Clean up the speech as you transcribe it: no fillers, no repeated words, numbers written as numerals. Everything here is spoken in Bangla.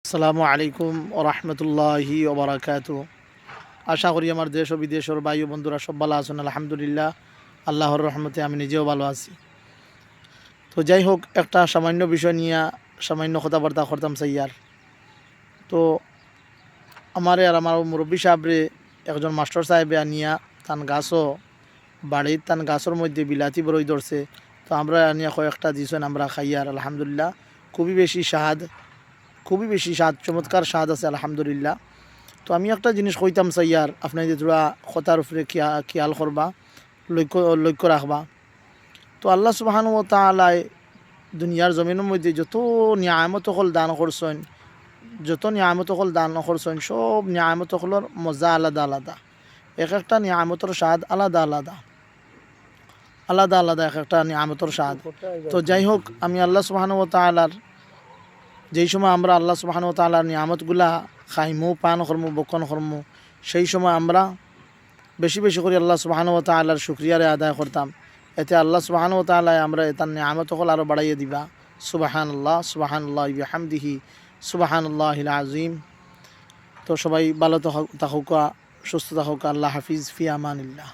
আসসালামু আলাইকুম ওরহমতুল্লাহি ওবরাকাতু। আশা করি আমার দেশ ও বিদেশের ভাই ও বন্ধুরা সব ভালো আছেন। আলহামদুলিল্লাহ, আল্লাহর রহমতে আমি নিজেও ভালো আছি। তো যাই হোক, একটা সামান্য বিষয় নিয়ে সামান্য কথাবার্তা করতাম সাইয়ার। তো আর আমার মুরব্বী সাহেবরে একজন মাস্টার সাহেবে আনিয়া তান গাছও বাড়ির তান গাছের মধ্যে বিলাতি বরই ধরছে। তো আমরা আনিয়া কয়েকটা দিয়েছেন, আমরা খাইয়ার আলহামদুলিল্লাহ খুবই বেশি স্বাদ, চমৎকার স্বাদ আছে আলহামদুলিল্লাহ। তো আমি একটা জিনিস কইতাম চাইয়ার, আপনার যে তোরা কথার উপরে খেয়াল করবা, লক্ষ্য রাখবা। তো আল্লাহ সুবহানাহু ওয়া তাআলা দুনিয়ার জমিনের মধ্যে যত নিয়ামত হল দান করছেন, সব নিয়ামত হলর মজা আলাদা আলাদা। এক একটা নিয়ামতর স্বাদ আলাদা আলাদা এক একটা নিয়ামতর স্বাদ। তো যাই হোক, আমি আল্লাহ সুবহানাহু ওয়া তাআলার যেই সময় আমরা আল্লাহ সুবহানাহু ওয়া তাআলার নিয়ামতগুলা খাইমু, পান করমু, বক্ষণ করমু, সেই সময় আমরা বেশি বেশি করে আল্লাহ সুবহানাহু ওয়া তাআলার শুকরিয়ারে আদায় করতাম। এতে আল্লাহ সুবহানাহু ওয়া তাআলা আমরা তার নিয়ামত হল আরও বাড়াইয়ে দিবা। সুবহানাল্লাহ বিহামদিহি সুবহানাল্লাহিল আযীম। তো সবাই ভালো থাকুক, সুস্থ থাকুক। আল্লাহ হাফিজ, ফি আমানিল্লাহ।